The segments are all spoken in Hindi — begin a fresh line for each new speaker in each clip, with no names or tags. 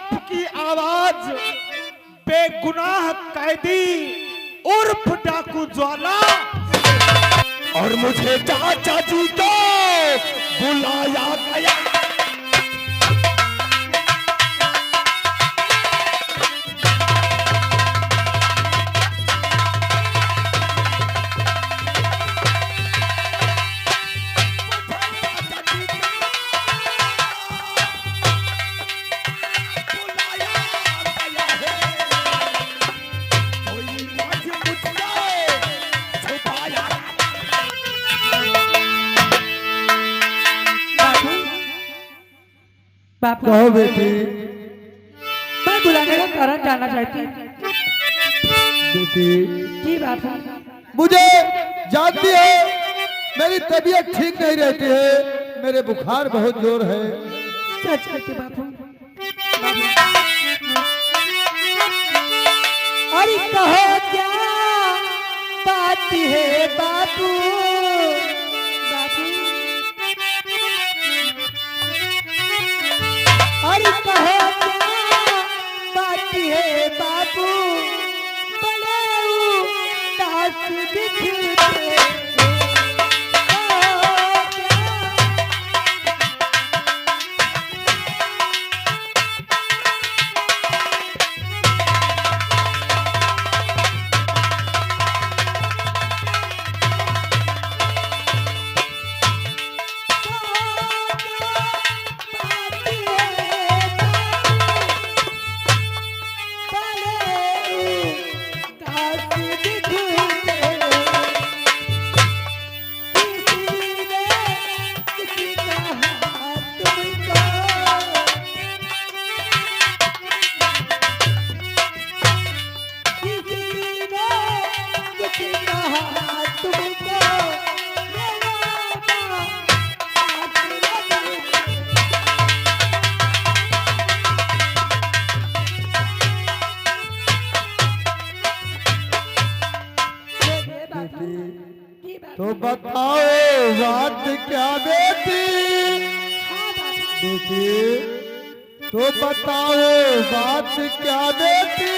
आपकी आवाज बेगुनाह कैदी उर्फ डाकू ज्वाला और मुझे चाचा जी को बुलाया गया।
बापू
कहो बेटी।
मैं बुलाने का कारण जानना चाहती हूँ।
बेटी
जी बापू।
मुझे जानती है मेरी तबीयत ठीक नहीं रहती है, मेरे बुखार बहुत जोर है।
सच कहते बापू। अरे कहो क्या बात है बापू। बापू अरे कहो क्या बात है बापू। बड़े उदास दिखते
तो बताओ बात क्या बेटी। बेटी तो बताओ बात क्या बेटी।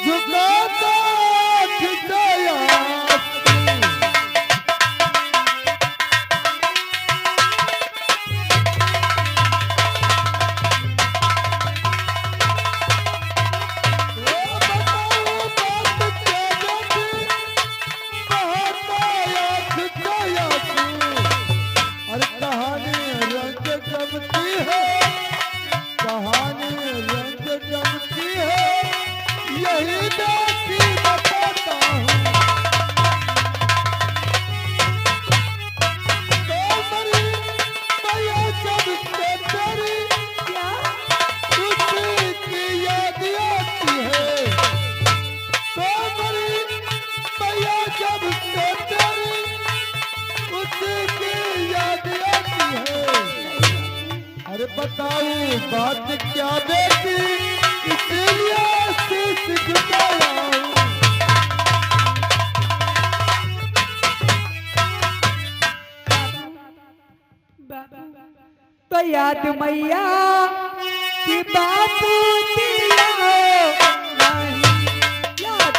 झुकाता खिंचाया बताऊं बात क्या बेटी, इसीलिए शीश झुकाया हूं।
तो याद मैया कि बापू दिया नहीं याद।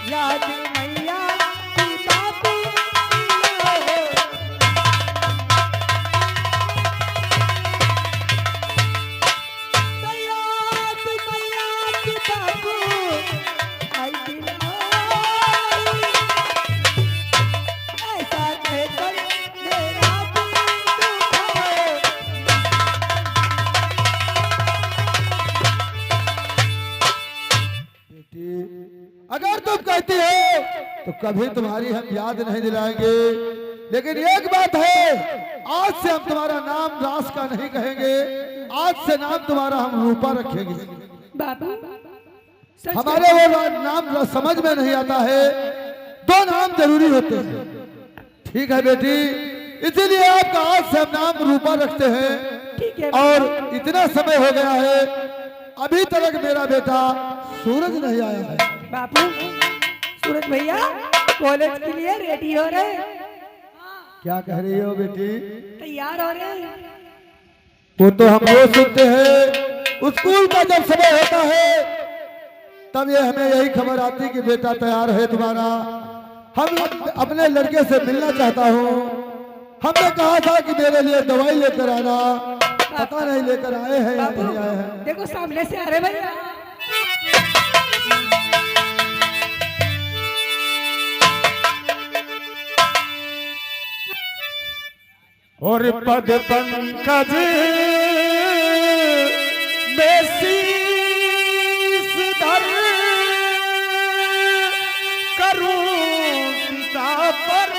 याद मैया कि बापू
अगर तुम कहती हो तो कभी तुम्हारी हम याद नहीं दिलाएंगे, लेकिन एक बात है, आज से हम तुम्हारा नाम रास का नहीं कहेंगे, आज से नाम तुम्हारा हम रूपा रखेंगे।
बाबा
हमारे वो नाम समझ में नहीं आता है, दो नाम जरूरी होते हैं। ठीक है बेटी, इसीलिए आपका आज से हम नाम रूपा रखते हैं।
ठीक है।
और इतना समय हो गया है, अभी तक मेरा बेटा सूरज नहीं आया है।
बापू सूरज भैया कॉलेज के लिए रेडी हो रहे हैं।
क्या कह रही हो बेटी?
तैयार हो रहे हैं।
वो तो हम रोज सुनते हैं, स्कूल का जब समय होता है तब ये हमें यही खबर आती कि बेटा तैयार है तुम्हारा। हम अपने लड़के से मिलना चाहता हूँ। हमने कहा था कि मेरे लिए दवाई लेकर आना, पता नहीं लेकर आए हैं या नहीं आए हैं।
देखो सामने से आ रहे भैया।
और पद पंकज में शीश धर करूं पिता पर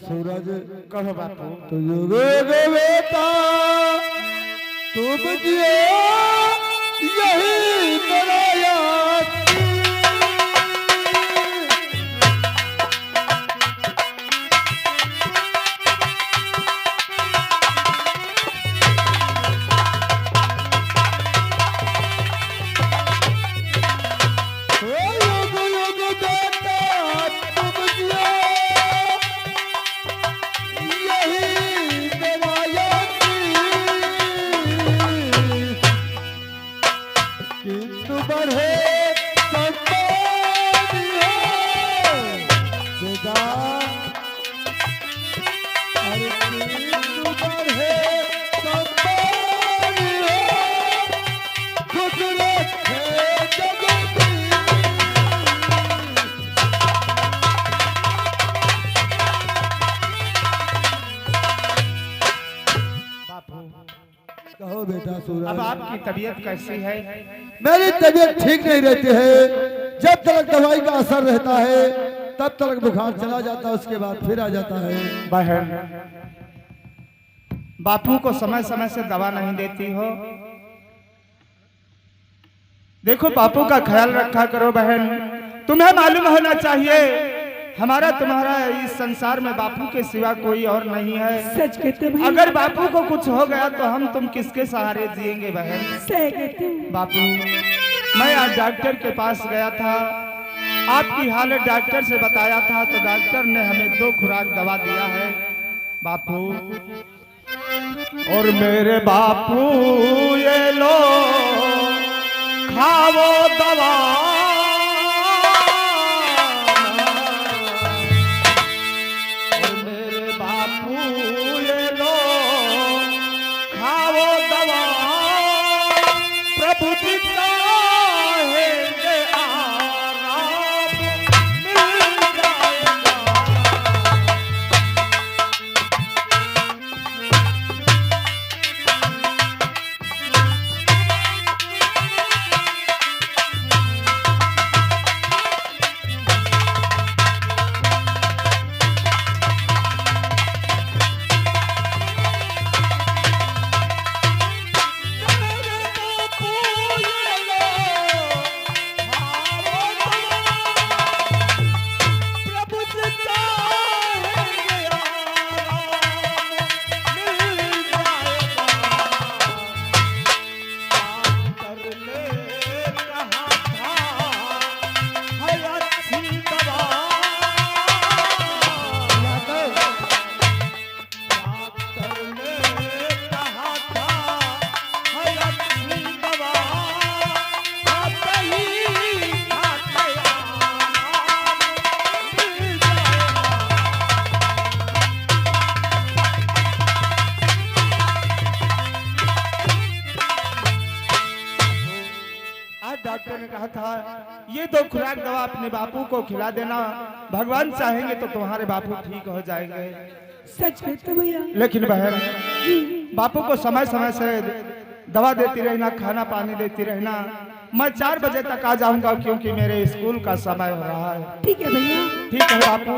सूरज
कहो बापू।
तो बेटा तुम जियो यही मेरा याद। कहो बेटा सूरज,
अब आपकी तबीयत कैसी है?
मेरी तबीयत ठीक नहीं रहती है। जब तक दवाई का असर रहता है तब तक बुखार चला जाता है, उसके बाद फिर आ जाता है।
बहन, बापू को समय समय से दवा नहीं देती हो। देखो बापू का ख्याल रखा करो बहन। तुम्हें मालूम होना चाहिए हमारा तुम्हारा इस संसार में बापू के सिवा कोई और नहीं है।
सच कहते भाई।
अगर बापू को कुछ हो गया तो हम तुम किसके सहारे जिएंगे बहन?
सही कहते हो।
बापू, मैं आज डॉक्टर के पास गया था, आपकी हालत डॉक्टर से बताया था तो डॉक्टर ने हमें 2 खुराक दवा दिया है बापू। और मेरे बापू ये लो खाओ दवा, और मेरे बापू ये लो खाओ दवा, प्रभु जी चाहेंगे आराम मिल जाएगा। डॉक्टर ने कहा था ये 2 खुराक दवा अपने बापू को खिला देना, भगवान चाहेंगे तो तुम्हारे बापू ठीक हो जाएंगे।
सच कहते भैया।
लेकिन बहन, बापू को समय समय से दवा देती रहना, खाना पानी देती रहना। मैं 4 बजे तक आ जाऊंगा क्योंकि मेरे स्कूल का समय हो रहा है।
ठीक है भैया।
ठीक है बापू।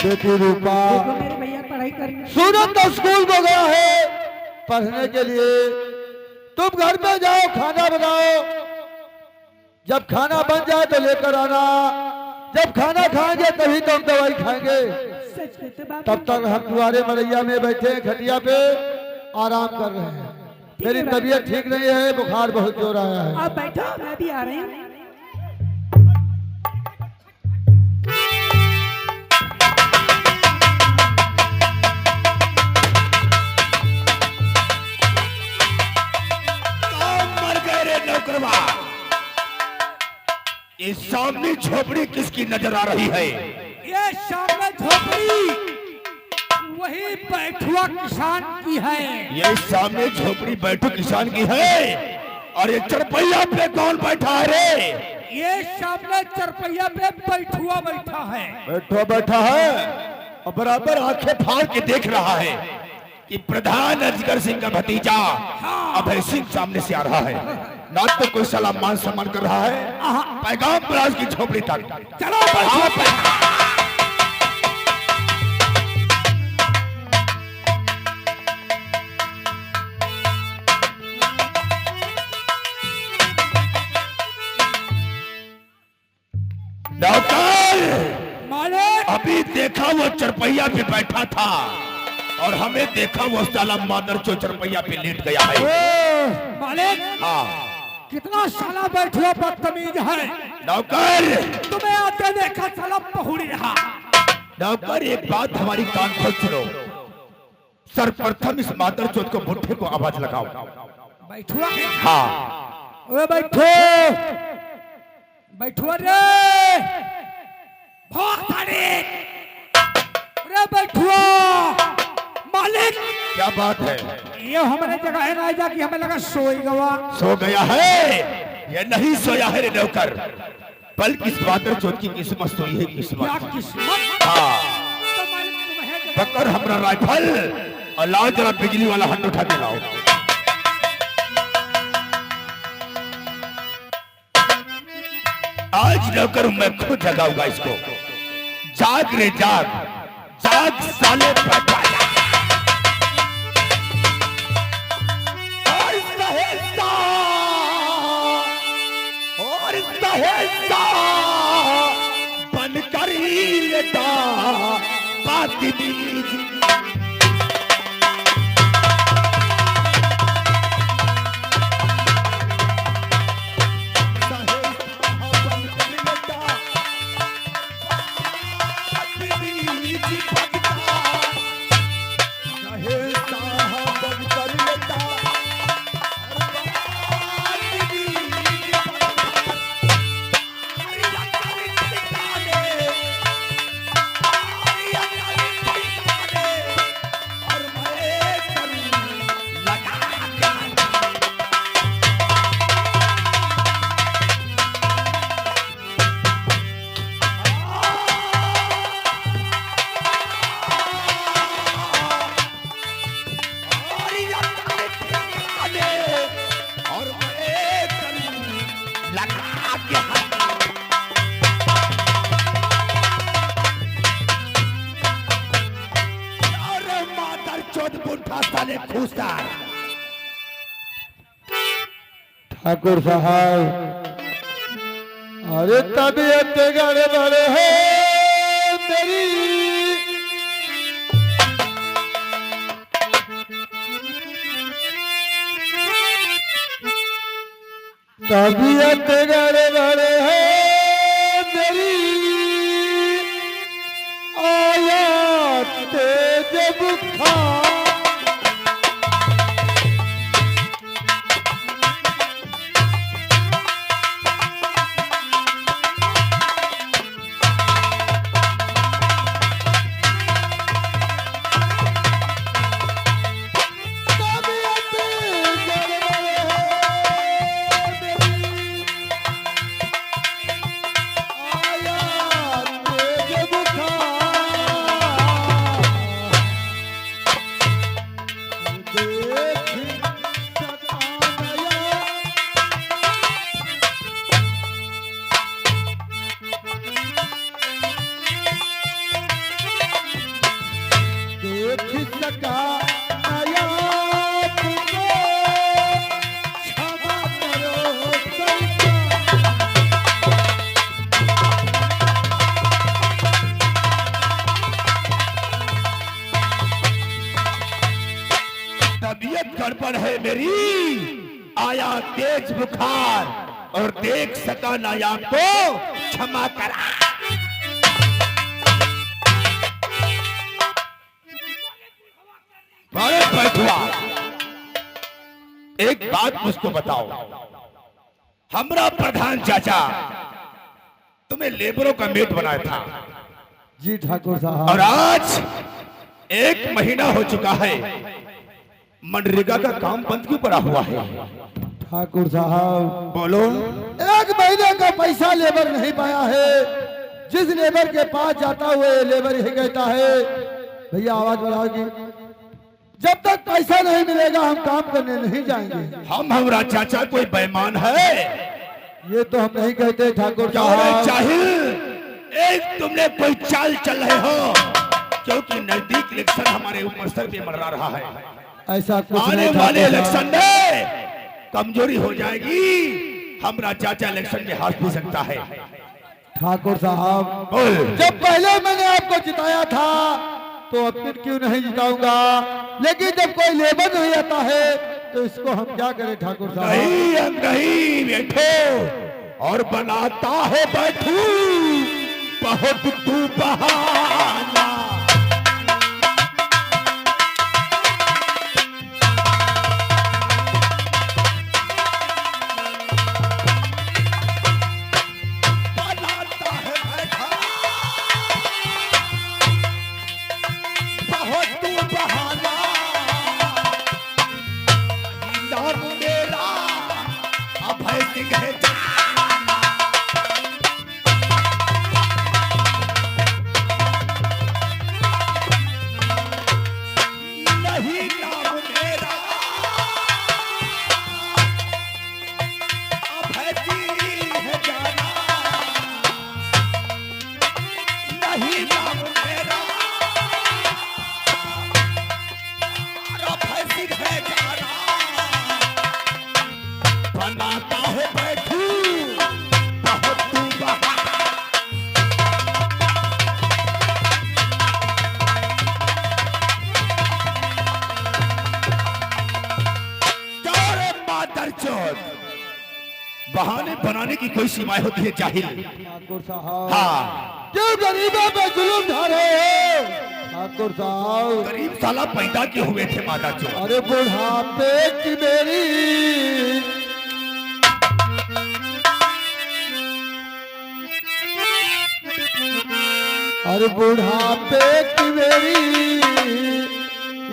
बेटी रूपा,
देखो मेरे भैया पढ़ाई करने
सूरत तो स्कूल को गया है पढ़ने के लिए। तुम घर पे जाओ, खाना बनाओ। जब खाना बन जाए तो लेकर आना। जब खाना खाएंगे तभी तो हम दवाई खाएंगे।
सच कहते बाबू।
तब तक हम तुम्हारे मरैया में बैठे हैं, खटिया पे आराम कर रहे हैं। मेरी तबीयत ठीक नहीं है, बुखार बहुत जोर आया है।
आप बैठो, मैं भी आ रही हूँ।
इस सामने झोपड़ी किसकी नजर आ रही है?
ये सामने झोपड़ी वही बैठुआ किसान की है।
ये सामने झोपड़ी बैठू किसान की है। और ये चरपैया पे कौन बैठा है रे?
ये सामने चरपैया पे बैठुआ बैठा है।
बैठा बैठा है और बराबर आंखें फाड़ के देख रहा है कि प्रधान अजगर सिंह का भतीजा अभय सिंह सामने से आ रहा है। ना तो कोई सलाम मान सम्मान कर रहा है, पैगाम बराज की झोपड़ी तक। चलो
मालिक,
अभी देखा वो चरपैया पे बैठा था और हमें देखा वो साला मादर जो चरपैया पे लेट गया है।
मालिक,
हाँ,
कितना साला बैठुआ बदतमीज है।
नौकर,
तुम्हें आते देखा साला पहुड़ी रहा।
नौकर, एक बात हमारी कान खोल सुनो। सर्वप्रथम इस मादर चोद को मुट्ठे को आवाज लगाओ।
बैठुआ है?
हाँ,
ओए बैठो, बैठुआ रे, भाग तारी। रे बैठुआ, मालिक,
क्या बात है?
ये हमारे जगह है ना जाके हमें लगा सोई गवा।
सो गया है? ये नहीं सोया है रे नौकर, बल्कि इस मादर चोद की किस्मत सोई है।
क्या
किस्मत?
किस्मत।
हाँ,
तो मालिक तुम्हें
पकड़ हमरा राइफल और लाओ जरा बिजली वाला हंड उठा के लाओ। आज नौकर मैं खुद जगाऊंगा इसको। जाग रे जाग, जाग साले बैठा। और सहेसा बनकर ही लेटा बाती बीज।
ठाकुर साहब, अरे तबीयत गड़बड़ है मेरी। तबीयत गड़बड़ है मेरी, आया तेज बुखार।
मेरी आया तेज बुखार और देख सका नायाब को क्षमा करा। बैठुआ, एक बात मुझको बताओ, हमारा प्रधान चाचा तुम्हें लेबरों का मेट बनाया था
जी ठाकुर साहब।
और आज 1 महीना हो चुका है, मनरेगा का काम बंद क्यों पड़ा हुआ है?
ठाकुर साहब
बोलो।
1 महीने का पैसा लेबर नहीं पाया है। जिस लेबर के पास जाता हुआ लेबर यही कहता है, भैया आवाज बढ़ाओगी, जब तक पैसा नहीं मिलेगा हम काम करने नहीं जाएंगे।
हमारा चाचा कोई बेईमान है?
ये तो हम नहीं कहते ठाकुर
क्या
साहब।
चाहिए एक तुमने कोई चाल चल रहे हो, क्योंकि नजदीक इलेक्शन हमारे ऊपर सर पे मंडरा रहा है।
ऐसा कुछ
आने
नहीं
वाले
ठाकुर
इलेक्शन
साहब।
में कमजोरी हो जाएगी, हमारा चाचा इलेक्शन में हार भी सकता है।
ठाकुर साहब
बोल।
जब पहले मैंने आपको जिताया था तो अब फिर क्यों नहीं जिताऊंगा, लेकिन जब कोई लेबर नहीं आता है तो इसको हम क्या करें ठाकुर साहब।
नहीं हम नहीं बैठो और बनाता है बैठू बहुत तू बहाना। बनाता है बैठा बहुत तू बहाना। नाम मेरा अभय सिंह है। नहीं नाम मेरा अभय सिंह है जाना। नहीं नाम मेरा अभय सिंह है जाना। बनाता है बैठू बहुत तू बहाना। मादरचोद, बहाने बनाने की कोई सीमाएं होती है जाहिल।
ठाकुर साहब
हाँ,
क्यों गरीबों पे जुल्म ढा रहे हो ठाकुर साहब।
गरीब साला पैदा क्यों हुए थे मादरचोद?
अरे बुढ़ापे की मेरी अरे बुढ़ापे की मेरी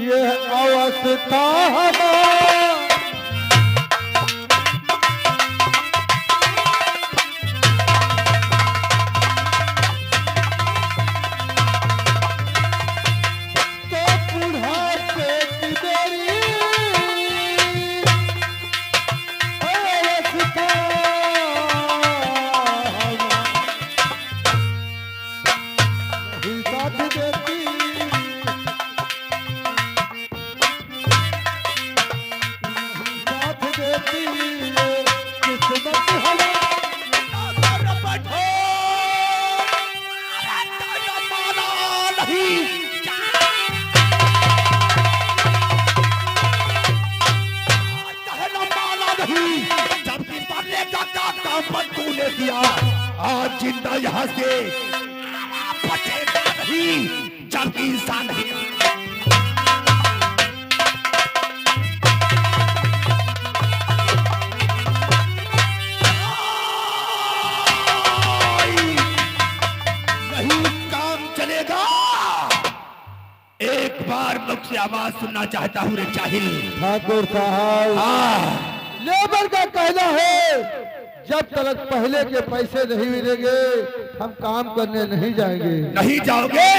ये अवस्था हमारी। आज जिंदा यहाँ से बचेगा नहीं जबकि इंसान नहीं। नहीं काम चलेगा। एक बार मुझसे आवाज सुनना चाहता हूँ रे जाहिल। ठाकुर साहब
हाँ,
लेबर का कहना है जब तक पहले के पैसे नहीं मिलेंगे हम काम करने नहीं जाएंगे।
नहीं जाओगे?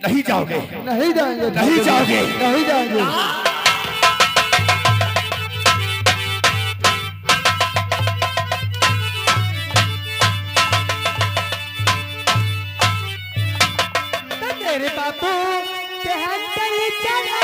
नहीं जाओगे?
नहीं जाएंगे
नहीं जाओगे?
नहीं जाएंगे।
तो तेरे बापू के हम चल चला